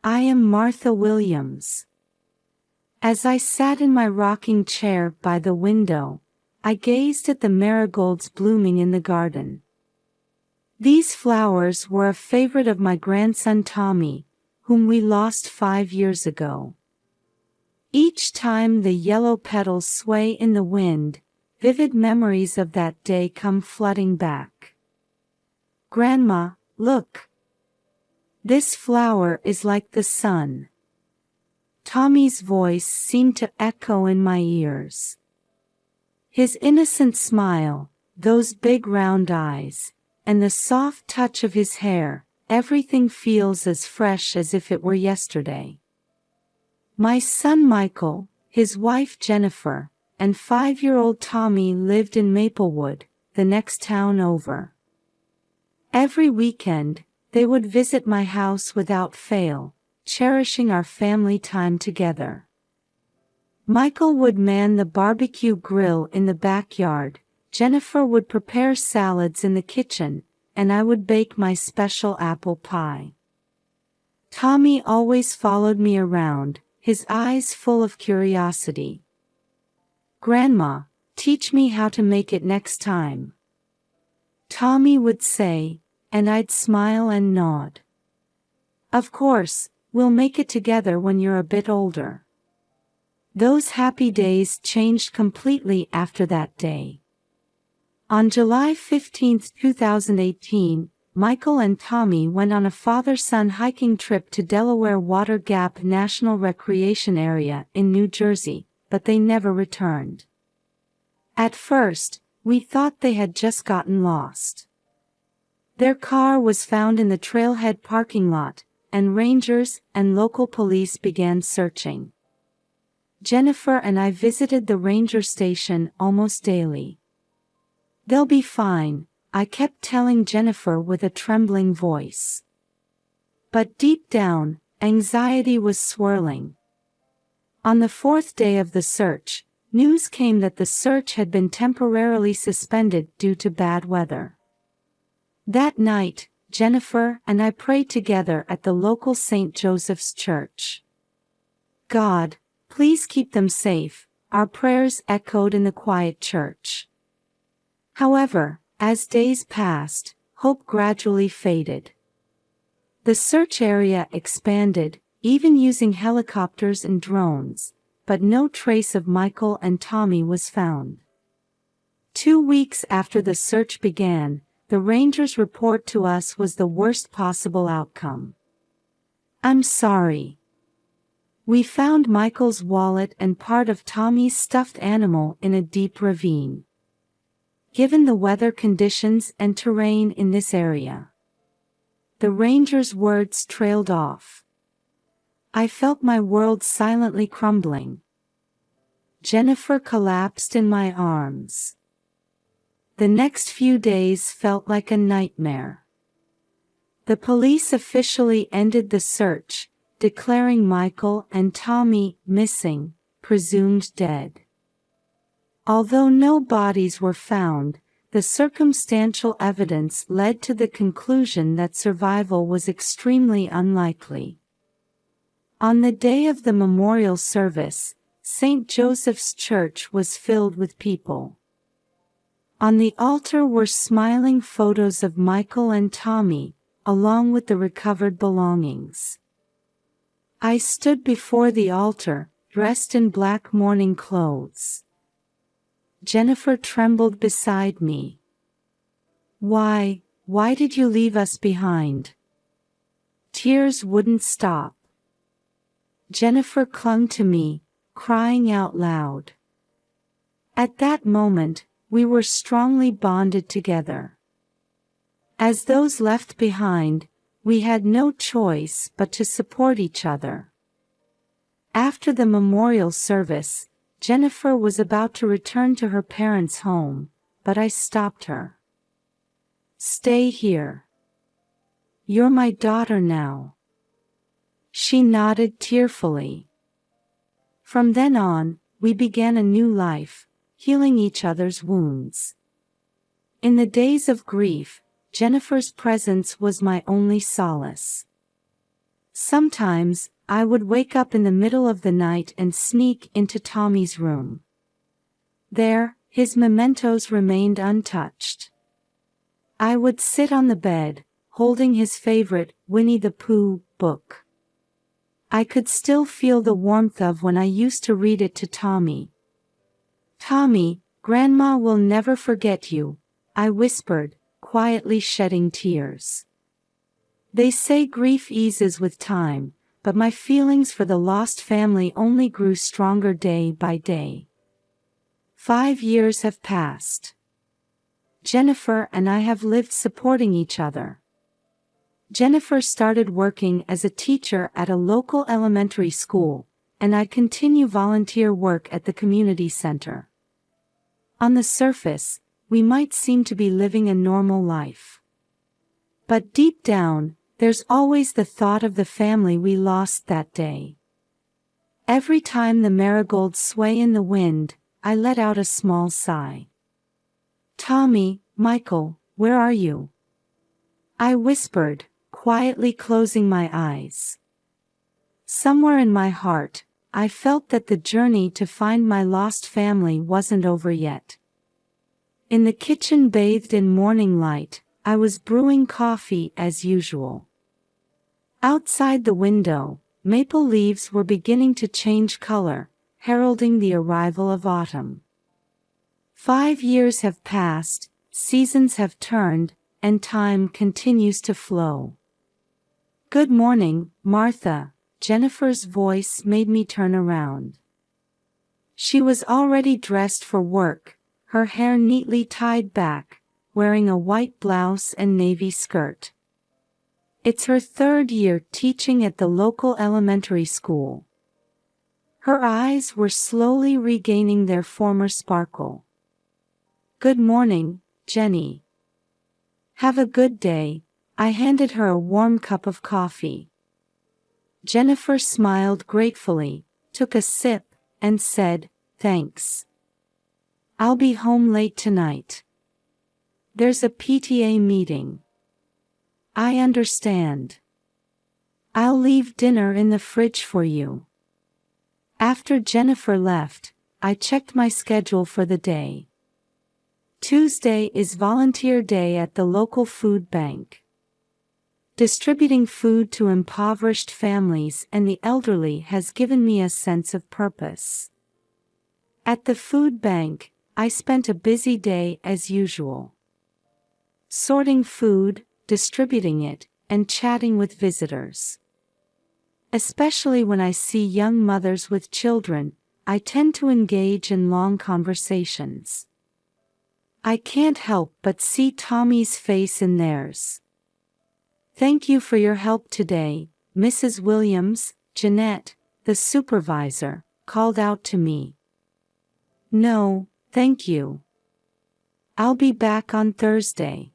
I am Martha Williams. As I sat in my rocking chair by the window, I gazed at the marigolds blooming in the garden. These flowers were a favorite of my grandson Tommy, whom we lost 5 years ago. Each time the yellow petals sway in the wind, vivid memories of that day come flooding back. Grandma, look. This flower is like the sun. Tommy's voice seemed to echo in my ears. His innocent smile, those big round eyes, and the soft touch of his hair, everything feels as fresh as if it were yesterday. My son Michael, his wife Jennifer, and 5-year-old Tommy lived in Maplewood, the next town over. Every weekend, they would visit my house without fail, cherishing our family time together. Michael would man the barbecue grill in the backyard, Jennifer would prepare salads in the kitchen, and I would bake my special apple pie. Tommy always followed me around, his eyes full of curiosity. Grandma, teach me how to make it next time. Tommy would say, and I'd smile and nod. Of course, we'll make it together when you're a bit older. Those happy days changed completely after that day. On July 15, 2018, Michael and Tommy went on a father-son hiking trip to Delaware Water Gap National Recreation Area in New Jersey, but they never returned. At first, we thought they had just gotten lost. Their car was found in the trailhead parking lot, and rangers and local police began searching. Jennifer and I visited the ranger station almost daily. They'll be fine, I kept telling Jennifer with a trembling voice. But deep down, anxiety was swirling. On the 4th day of the search, news came that the search had been temporarily suspended due to bad weather. That night, Jennifer and I prayed together at the local St. Joseph's Church. God, please keep them safe, our prayers echoed in the quiet church. However, as days passed, hope gradually faded. The search area expanded, even using helicopters and drones, but no trace of Michael and Tommy was found. 2 weeks after the search began, the rangers' report to us was the worst possible outcome. I'm sorry. We found Michael's wallet and part of Tommy's stuffed animal in a deep ravine. Given the weather conditions and terrain in this area. The ranger's words trailed off. I felt my world silently crumbling. Jennifer collapsed in my arms. The next few days felt like a nightmare. The police officially ended the search, declaring Michael and Tommy missing, presumed dead. Although no bodies were found, the circumstantial evidence led to the conclusion that survival was extremely unlikely. On the day of the memorial service, St. Joseph's Church was filled with people. On the altar were smiling photos of Michael and Tommy, along with the recovered belongings. I stood before the altar, dressed in black mourning clothes. Jennifer trembled beside me. Why did you leave us behind? Tears wouldn't stop. Jennifer clung to me, crying out loud. At that moment, we were strongly bonded together. As those left behind, we had no choice but to support each other. After the memorial service, Jennifer was about to return to her parents' home, but I stopped her. Stay here. You're my daughter now. She nodded tearfully. From then on, we began a new life, healing each other's wounds. In the days of grief, Jennifer's presence was my only solace. Sometimes, I would wake up in the middle of the night and sneak into Tommy's room. There, his mementos remained untouched. I would sit on the bed, holding his favorite Winnie the Pooh book. I could still feel the warmth of when I used to read it to Tommy. "Tommy, Grandma will never forget you," I whispered, quietly shedding tears. They say grief eases with time, but my feelings for the lost family only grew stronger day by day. 5 years have passed. Jennifer and I have lived supporting each other. Jennifer started working as a teacher at a local elementary school, and I continue volunteer work at the community center. On the surface, we might seem to be living a normal life. But deep down, there's always the thought of the family we lost that day. Every time the marigolds sway in the wind, I let out a small sigh. "Tommy, Michael, where are you?" I whispered, quietly closing my eyes. Somewhere in my heart, I felt that the journey to find my lost family wasn't over yet. In the kitchen bathed in morning light, I was brewing coffee as usual. Outside the window, maple leaves were beginning to change color, heralding the arrival of autumn. 5 years have passed, seasons have turned, and time continues to flow. "Good morning, Martha," Jennifer's voice made me turn around. She was already dressed for work, her hair neatly tied back, wearing a white blouse and navy skirt. It's her 3rd year teaching at the local elementary school. Her eyes were slowly regaining their former sparkle. "Good morning, Jenny." "Have a good day," I handed her a warm cup of coffee. Jennifer smiled gratefully, took a sip, and said, "Thanks. I'll be home late tonight. There's a PTA meeting." "I understand. I'll leave dinner in the fridge for you." After Jennifer left, I checked my schedule for the day. Tuesday is volunteer day at the local food bank. Distributing food to impoverished families and the elderly has given me a sense of purpose. At the food bank, I spent a busy day as usual. Sorting food, distributing it, and chatting with visitors. Especially when I see young mothers with children, I tend to engage in long conversations. I can't help but see Tommy's face in theirs. "Thank you for your help today, Mrs. Williams," Jeanette, the supervisor, called out to me. "No, thank you. I'll be back on Thursday."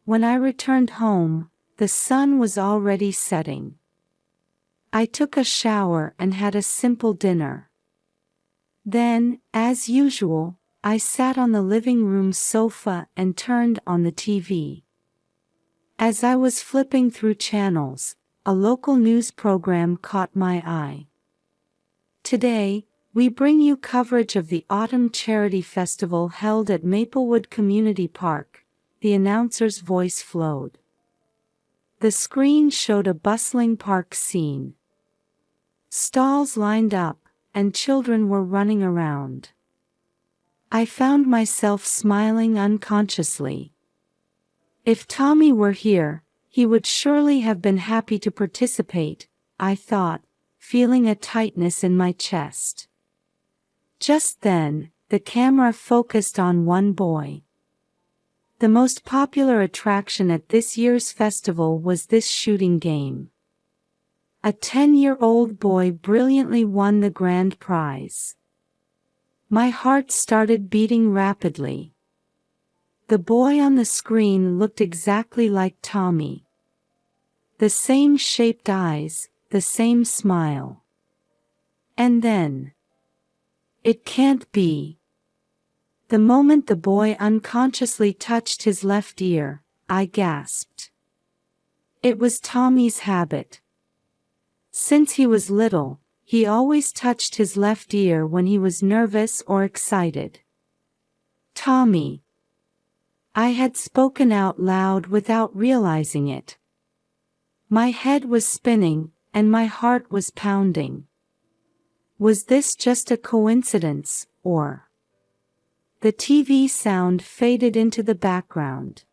When I returned home, the sun was already setting. I took a shower and had a simple dinner. Then, as usual, I sat on the living room sofa and turned on the TV. As I was flipping through channels, a local news program caught my eye. "Today, we bring you coverage of the Autumn Charity Festival held at Maplewood Community Park," the announcer's voice flowed. The screen showed a bustling park scene. Stalls lined up, and children were running around. I found myself smiling unconsciously. If Tommy were here, he would surely have been happy to participate, I thought, feeling a tightness in my chest. Just then, the camera focused on one boy. The most popular attraction at this year's festival was this shooting game. A 10-year-old boy brilliantly won the grand prize. My heart started beating rapidly. The boy on the screen looked exactly like Tommy. The same shaped eyes, the same smile. And then, "It can't be." The moment the boy unconsciously touched his left ear, I gasped. It was Tommy's habit. Since he was little, he always touched his left ear when he was nervous or excited. Tommy. I had spoken out loud without realizing it. My head was spinning, and my heart was pounding. Was this just a coincidence, or? The TV sound faded into the background.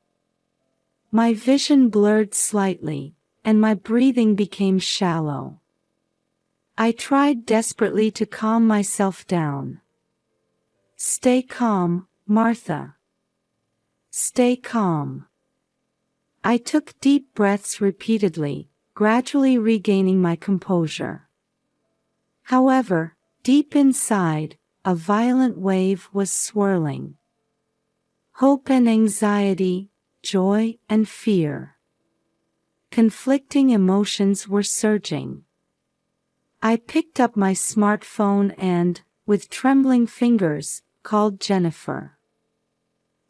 My vision blurred slightly, and my breathing became shallow. I tried desperately to calm myself down. Stay calm, Martha. Stay calm. I took deep breaths repeatedly, gradually regaining my composure. However, deep inside, a violent wave was swirling. Hope and anxiety, joy and fear. Conflicting emotions were surging. I picked up my smartphone and, with trembling fingers, called Jennifer.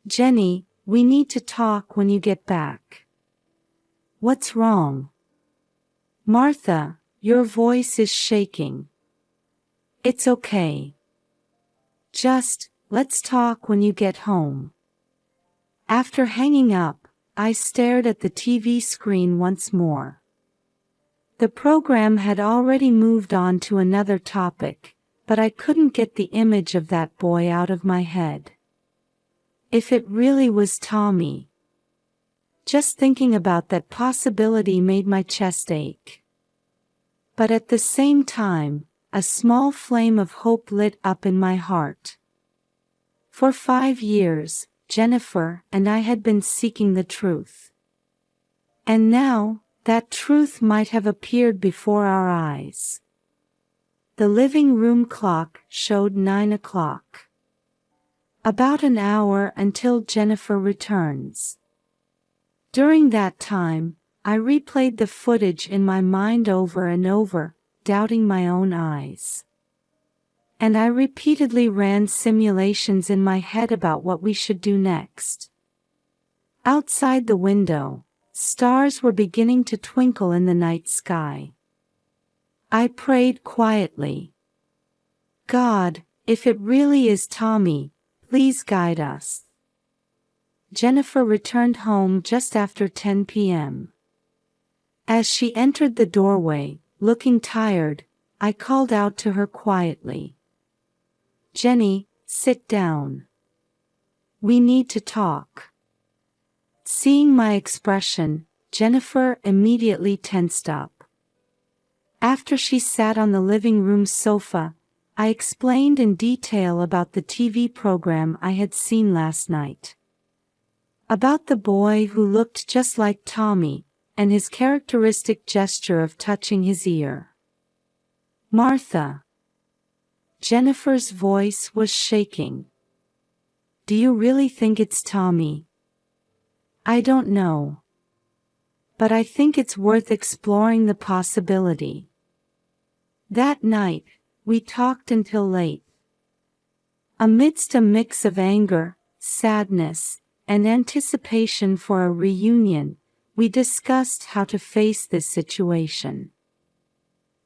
Jenny, we need to talk when you get back. What's wrong? Martha, your voice is shaking. It's okay. Just, let's talk when you get home. After hanging up, I stared at the TV screen once more. The program had already moved on to another topic, but I couldn't get the image of that boy out of my head. If it really was Tommy. Just thinking about that possibility made my chest ache. But at the same time, a small flame of hope lit up in my heart. For 5 years, Jennifer and I had been seeking the truth. And now, that truth might have appeared before our eyes. The living room clock showed 9 o'clock. About an hour until Jennifer returns. During that time, I replayed the footage in my mind over and over, doubting my own eyes. And I repeatedly ran simulations in my head about what we should do next. Outside the window, stars were beginning to twinkle in the night sky. I prayed quietly. God, if it really is Tommy, please guide us. Jennifer returned home just after 10 p.m. As she entered the doorway, looking tired, I called out to her quietly. Jenny, sit down. We need to talk. Seeing my expression, Jennifer immediately tensed up. After she sat on the living room sofa, I explained in detail about the TV program I had seen last night. About the boy who looked just like Tommy, and his characteristic gesture of touching his ear. Martha. Jennifer's voice was shaking. Do you really think it's Tommy? I don't know. But I think it's worth exploring the possibility. That night, we talked until late. Amidst a mix of anger, sadness, and anticipation for a reunion, we discussed how to face this situation.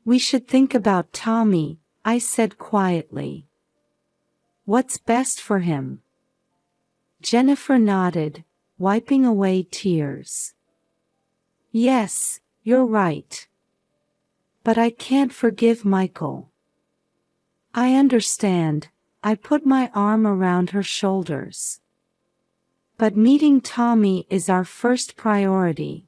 We should think about Tommy, I said quietly. What's best for him? Jennifer nodded, wiping away tears. Yes, you're right. But I can't forgive Michael. I understand, I put my arm around her shoulders. But meeting Tommy is our first priority.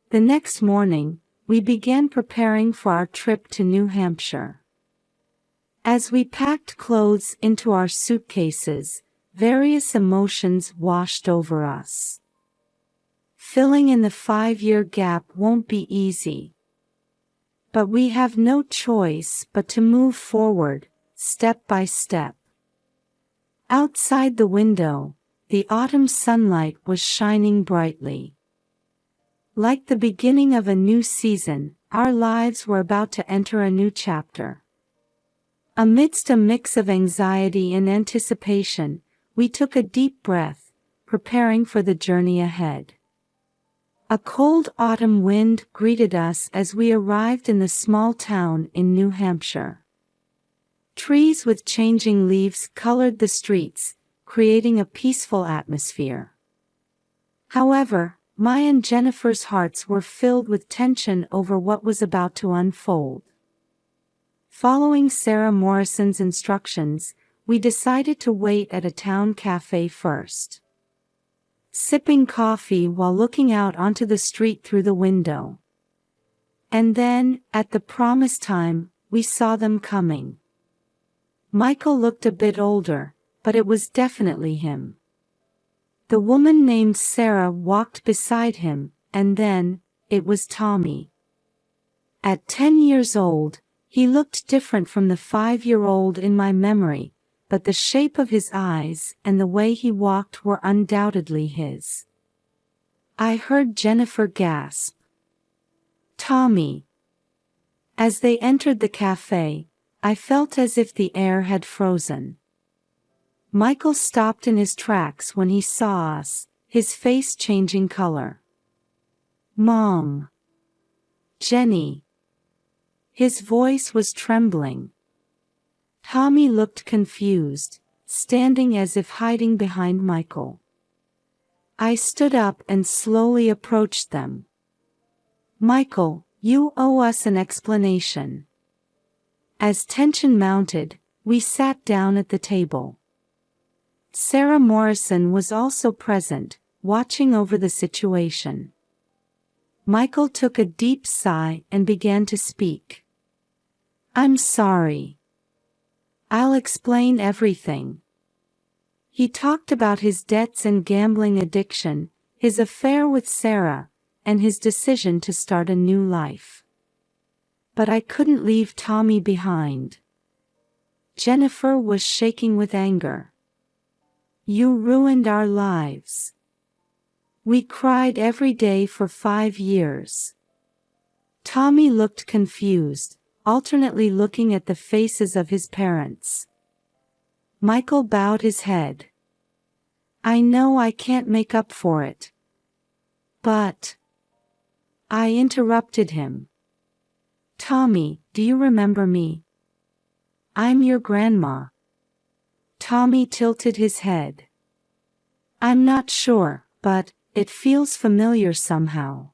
The next morning, we began preparing for our trip to New Hampshire. As we packed clothes into our suitcases, various emotions washed over us. Filling in the 5-year gap won't be easy. But we have no choice but to move forward, step by step. Outside the window, the autumn sunlight was shining brightly. Like the beginning of a new season, our lives were about to enter a new chapter. Amidst a mix of anxiety and anticipation, we took a deep breath, preparing for the journey ahead. A cold autumn wind greeted us as we arrived in the small town in New Hampshire. Trees with changing leaves colored the streets, creating a peaceful atmosphere. However, my and Jennifer's hearts were filled with tension over what was about to unfold. Following Sarah Morrison's instructions, we decided to wait at a town cafe first. Sipping coffee while looking out onto the street through the window. And then, at the promised time, we saw them coming. Michael looked a bit older, but it was definitely him. The woman named Sarah walked beside him, and then, it was Tommy. At 10 years old, he looked different from the 5-year-old in my memory, but the shape of his eyes and the way he walked were undoubtedly his. I heard Jennifer gasp. "Tommy." As they entered the cafe, I felt as if the air had frozen. Michael stopped in his tracks when he saw us, his face changing color. "Mom. Jenny." His voice was trembling. Tommy looked confused, standing as if hiding behind Michael. I stood up and slowly approached them. "Michael, you owe us an explanation." As tension mounted, we sat down at the table. Sarah Morrison was also present, watching over the situation. Michael took a deep sigh and began to speak. "I'm sorry. I'll explain everything." He talked about his debts and gambling addiction, his affair with Sarah, and his decision to start a new life. But I couldn't leave Tommy behind. Jennifer was shaking with anger. "You ruined our lives. We cried every day for 5 years." Tommy looked confused, alternately looking at the faces of his parents. Michael bowed his head. "I know I can't make up for it. But..." I interrupted him. "Tommy, do you remember me? I'm your grandma." Tommy tilted his head. "I'm not sure, but it feels familiar somehow."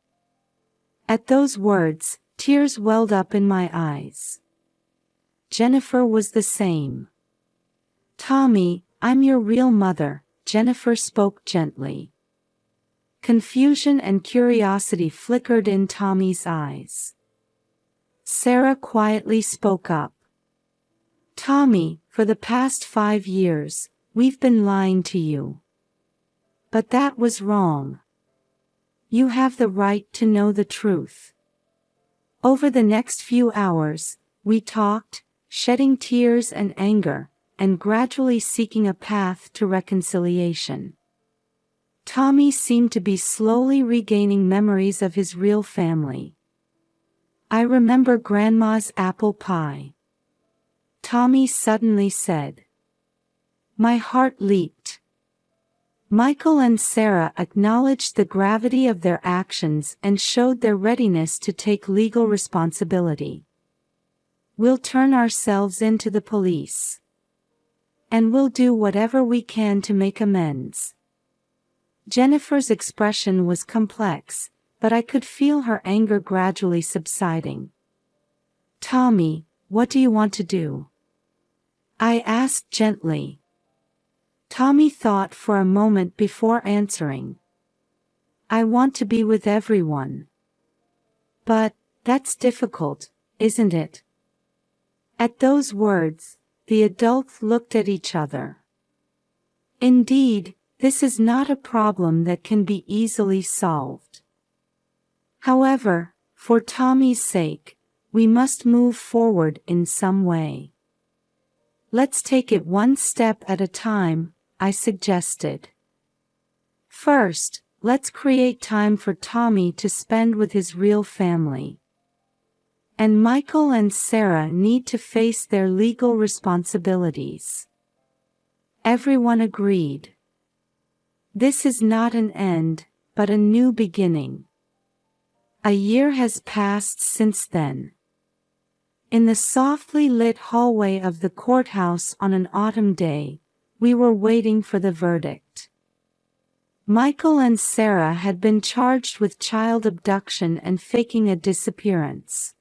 At those words, tears welled up in my eyes. Jennifer was the same. "Tommy, I'm your real mother," Jennifer spoke gently. Confusion and curiosity flickered in Tommy's eyes. Sarah quietly spoke up. "Tommy, for the past 5 years, we've been lying to you. But that was wrong. You have the right to know the truth." Over the next few hours, we talked, shedding tears and anger, and gradually seeking a path to reconciliation. Tommy seemed to be slowly regaining memories of his real family. "I remember Grandma's apple pie," Tommy suddenly said. My heart leaped. Michael and Sarah acknowledged the gravity of their actions and showed their readiness to take legal responsibility. "We'll turn ourselves in to the police. And we'll do whatever we can to make amends." Jennifer's expression was complex, but I could feel her anger gradually subsiding. "Tommy, what do you want to do?" I asked gently. Tommy thought for a moment before answering. "I want to be with everyone." "But, that's difficult, isn't it?" At those words, the adults looked at each other. Indeed, this is not a problem that can be easily solved. However, for Tommy's sake, we must move forward in some way. "Let's take it one step at a time," I suggested. "First, let's create time for Tommy to spend with his real family. And Michael and Sarah need to face their legal responsibilities." Everyone agreed. This is not an end, but a new beginning. A year has passed since then. In the softly lit hallway of the courthouse on an autumn day, we were waiting for the verdict. Michael and Sarah had been charged with child abduction and faking a disappearance.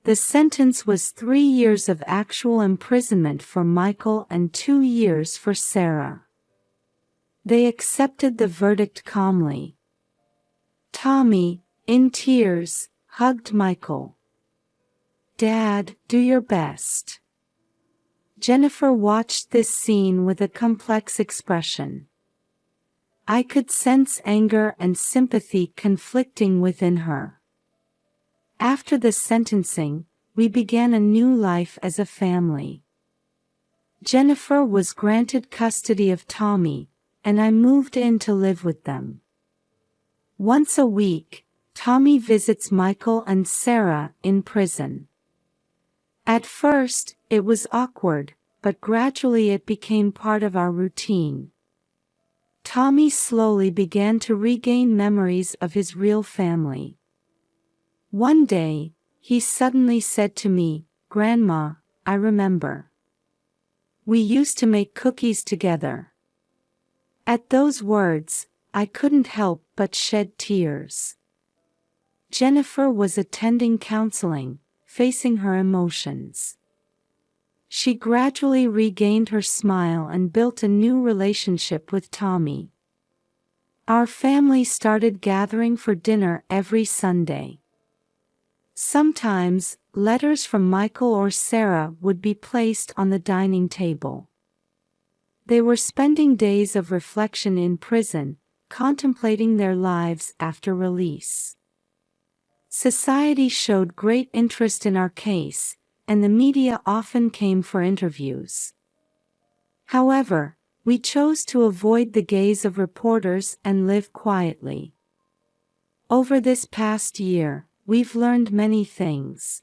The sentence was 3 years of actual imprisonment for Michael and 2 years for Sarah. They accepted the verdict calmly. Tommy, in tears, hugged Michael. "Dad, do your best." Jennifer watched this scene with a complex expression. I could sense anger and sympathy conflicting within her. After the sentencing, we began a new life as a family. Jennifer was granted custody of Tommy, and I moved in to live with them. Once a week, Tommy visits Michael and Sarah in prison. At first, it was awkward, but gradually it became part of our routine. Tommy slowly began to regain memories of his real family. One day, he suddenly said to me, "Grandma, I remember. We used to make cookies together." At those words, I couldn't help but shed tears. Jennifer was attending counseling, facing her emotions. She gradually regained her smile and built a new relationship with Tommy. Our family started gathering for dinner every Sunday. Sometimes, letters from Michael or Sarah would be placed on the dining table. They were spending days of reflection in prison, contemplating their lives after release. Society showed great interest in our case, and the media often came for interviews. However, we chose to avoid the gaze of reporters and live quietly. Over this past year, we've learned many things.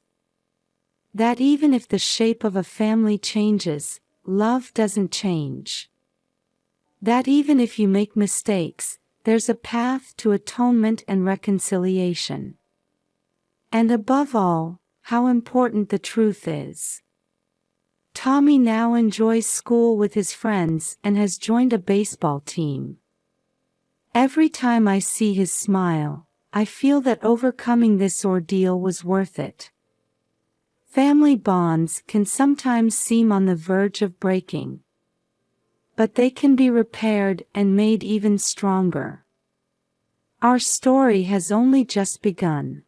That even if the shape of a family changes, love doesn't change. That even if you make mistakes, there's a path to atonement and reconciliation. And above all, how important the truth is. Tommy now enjoys school with his friends and has joined a baseball team. Every time I see his smile, I feel that overcoming this ordeal was worth it. Family bonds can sometimes seem on the verge of breaking, but they can be repaired and made even stronger. Our story has only just begun.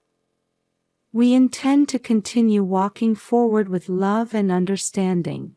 We intend to continue walking forward with love and understanding.